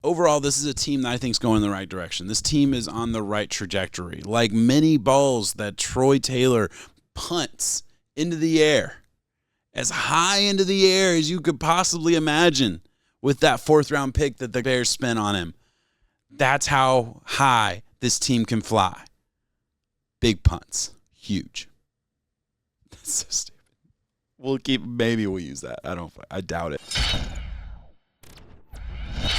Overall, this is a team that I think is going in the right direction. This team is on the right trajectory. Like many balls that Troy Taylor punts into the air, as high into the air as you could possibly imagine with that fourth-round pick that the Bears spent on him. That's how high this team can fly. Big punts. Huge. That's so stupid. Maybe we'll use that. I doubt it.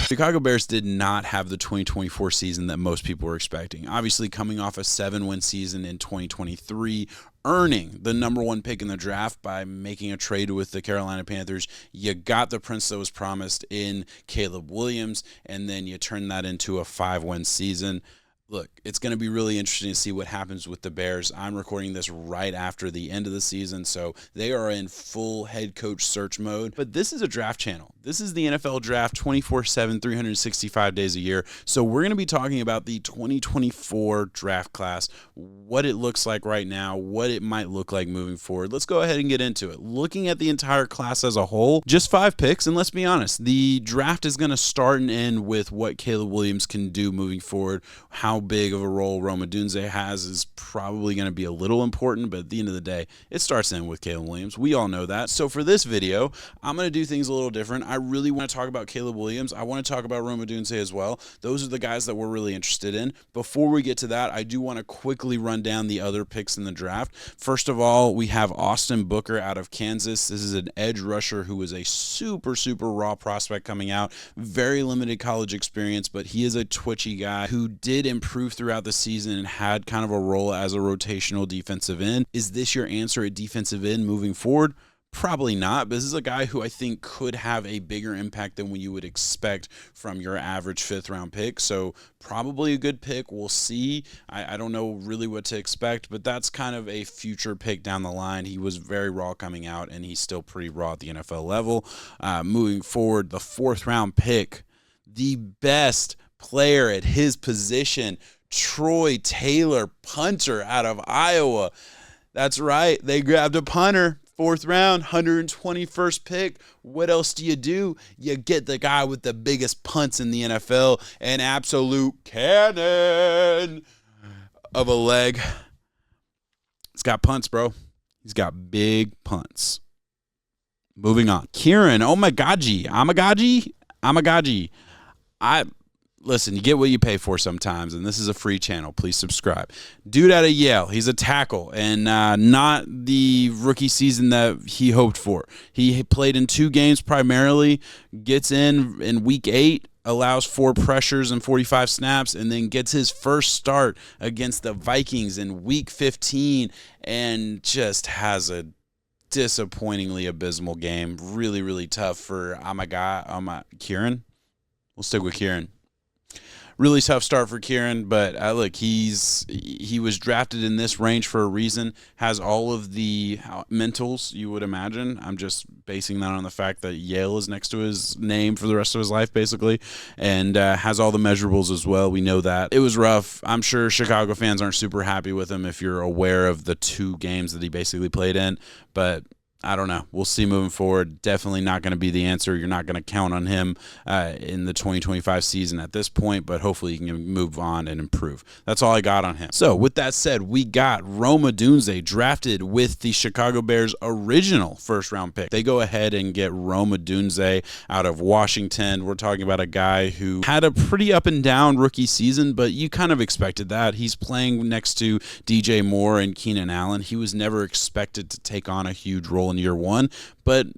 Chicago Bears did not have the 2024 season that most people were expecting. Obviously, coming off a 7-win season in 2023, earning the number 1 pick in the draft by making a trade with the Carolina Panthers. You got the prince that was promised in Caleb Williams, and then you turn that into a 5-win season. Look, it's going to be really interesting to see what happens with the Bears. I'm recording this right after the end of the season, so they are in full head coach search mode. But this is a draft channel. This is the NFL draft 24/7, 365 days a year. So we're going to be talking about the 2024 draft class, what it looks like right now, what it might look like moving forward. Let's go ahead and get into it. Looking at the entire class as a whole, just 5 picks, and let's be honest, the draft is going to start and end with what Caleb Williams can do moving forward. How big of a role Rome Odunze has is probably going to be a little important, but at the end of the day, it starts in with Caleb Williams. We all know that. So for this video, I'm going to do things a little different. I really want to talk about Caleb Williams. I want to talk about Rome Odunze as well. Those are the guys that we're really interested in. Before we get to that, I do want to quickly run down the other picks in the draft. First of all, we have Austin Booker out of Kansas. This is an edge rusher who is a super raw prospect coming out. Very limited college experience, but he is a twitchy guy who did improve throughout the season and had kind of a role as a rotational defensive end. Is this your answer at defensive end moving forward? Probably not, but this is a guy who I think could have a bigger impact than what you would expect from your average 5th-round pick. So probably a good pick. We'll see. I don't know really what to expect, but that's kind of a future pick down the line. He was very raw coming out, and he's still pretty raw at the NFL level. Moving forward, the 4th-round pick, the best player at his position, Troy Taylor, punter out of Iowa. That's right. They grabbed a punter. 4th round, 121st pick. What else do? You get the guy with the biggest punts in the NFL, an absolute cannon of a leg. He's got punts, bro. He's got big punts. Moving on. Kieran Amagaji. Listen, you get what you pay for sometimes, and this is a free channel. Please subscribe. Dude out of Yale. He's a tackle, and not the rookie season that he hoped for. He played in 2 games primarily, gets in week 8, allows 4 pressures and 45 snaps, and then gets his first start against the Vikings in week 15, and just has a disappointingly abysmal game. Really tough for Kieran. We'll stick with Kieran. Really tough start for Kieran, but look, he was drafted in this range for a reason, has all of the mentals you would imagine. I'm just basing that on the fact that Yale is next to his name for the rest of his life, basically, and has all the measurables as well. We know that. It was rough. I'm sure Chicago fans aren't super happy with him if you're aware of the 2 games that he basically played in, but I don't know. We'll see moving forward. Definitely not going to be the answer. You're not going to count on him in the 2025 season at this point, but hopefully he can move on and improve. That's all I got on him. So with that said, we got Rome Odunze drafted with the Chicago Bears' original 1st-round pick. They go ahead and get Rome Odunze out of Washington. We're talking about a guy who had a pretty up and down rookie season, but you kind of expected that. He's playing next to DJ Moore and Keenan Allen. He was never expected to take on a huge role in year 1, but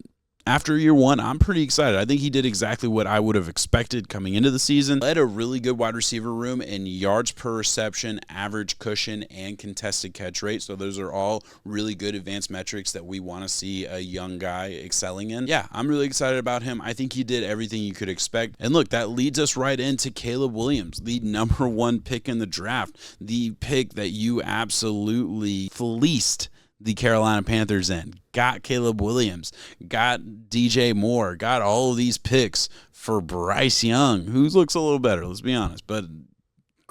after year 1, I'm pretty excited. I think he did exactly what I would have expected coming into the season. Led a really good wide receiver room in yards per reception, average cushion, and contested catch rate. So those are all really good advanced metrics that we want to see a young guy excelling in. Yeah, I'm really excited about him. I think he did everything you could expect. And look, that leads us right into Caleb Williams, the number 1 pick in the draft, the pick that you absolutely fleeced the Carolina Panthers in. Got Caleb Williams, got DJ Moore, got all of these picks for Bryce Young, who looks a little better, let's be honest, but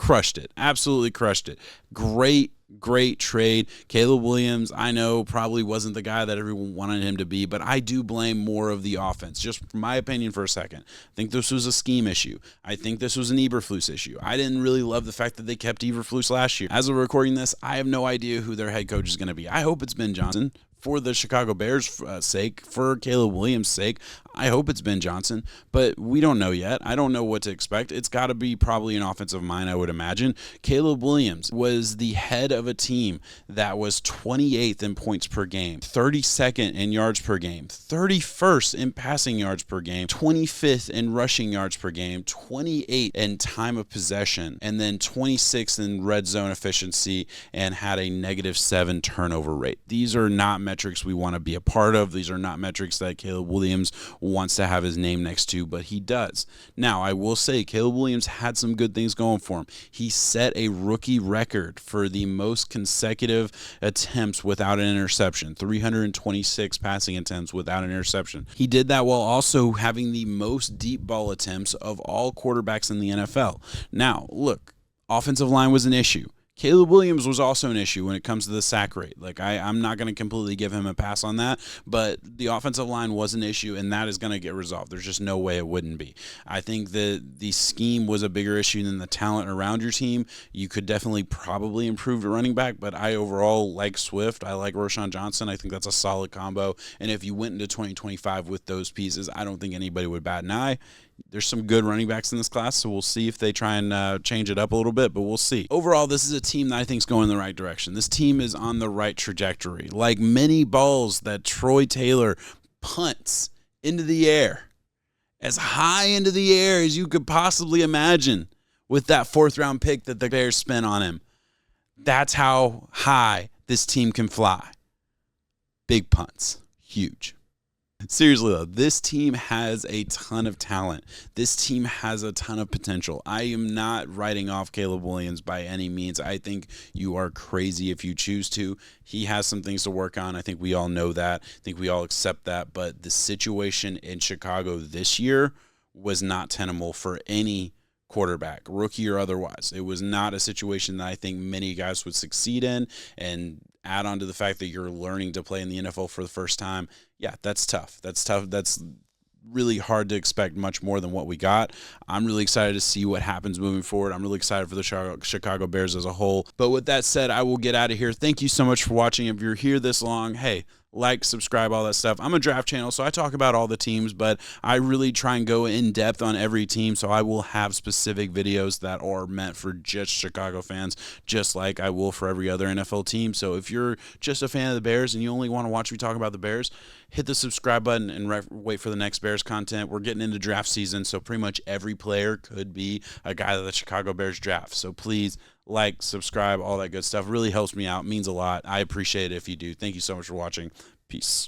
crushed it. Absolutely crushed it. Great trade. Caleb Williams, I know, probably wasn't the guy that everyone wanted him to be, but I do blame more of the offense. Just from my opinion for a second. I think this was a scheme issue. I think this was an Eberflus issue. I didn't really love the fact that they kept Eberflus last year. As of recording this, I have no idea who their head coach is going to be. I hope it's Ben Johnson. For the Chicago Bears' sake, for Caleb Williams' sake, I hope it's Ben Johnson, but we don't know yet. I don't know what to expect. It's got to be probably an offensive mind, I would imagine. Caleb Williams was the head of a team that was 28th in points per game, 32nd in yards per game, 31st in passing yards per game, 25th in rushing yards per game, 28th in time of possession, and then 26th in red zone efficiency, and had a -7 turnover rate. These are not metrics we want to be a part of. These are not metrics that Caleb Williams wants to have his name next to, but he does. Now, I will say Caleb Williams had some good things going for him. He set a rookie record for the most consecutive attempts without an interception, 326 passing attempts without an interception. He did that while also having the most deep ball attempts of all quarterbacks in the NFL. Now, look, offensive line was an issue. Caleb Williams was also an issue when it comes to the sack rate. Like, I'm not going to completely give him a pass on that, but the offensive line was an issue, and that is going to get resolved. There's just no way it wouldn't be. I think that the scheme was a bigger issue than the talent around your team. You could definitely probably improve the running back, but I overall like Swift. I like Roschon Johnson. I think that's a solid combo, and if you went into 2025 with those pieces, I don't think anybody would bat an eye. There's some good running backs in this class, so we'll see if they try and change it up a little bit, but we'll see. Overall, this is a team that I think is going in the right direction. This team is on the right trajectory. Like many balls that Troy Taylor punts into the air, as high into the air as you could possibly imagine with that 4th-round pick that the Bears spent on him. That's how high this team can fly. Big punts. Huge. Seriously, though, this team has a ton of talent. This team has a ton of potential. I am not writing off Caleb Williams by any means. I think you are crazy if you choose to. He has some things to work on. I think we all know that. I think we all accept that. But the situation in Chicago this year was not tenable for any quarterback, rookie or otherwise. It was not a situation that I think many guys would succeed in, and add on to the fact that you're learning to play in the NFL for the first time. Yeah, that's tough. That's really hard to expect much more than what we got. I'm really excited to see what happens moving forward. I'm really excited for the Chicago Bears as a whole. But with that said, I will get out of here. Thank you so much for watching. If you're here this long, hey, like, subscribe, all that stuff. I'm a draft channel, so I talk about all the teams, but I really try and go in depth on every team, so I will have specific videos that are meant for just Chicago fans, just like I will for every other NFL team. So if you're just a fan of the Bears and you only want to watch me talk about the Bears, hit the subscribe button and wait for the next Bears content. We're getting into draft season, so pretty much every player could be a guy that the Chicago Bears draft. So please like, subscribe, all that good stuff. Really helps me out, means a lot. I appreciate it if you do. Thank you so much for watching. Peace.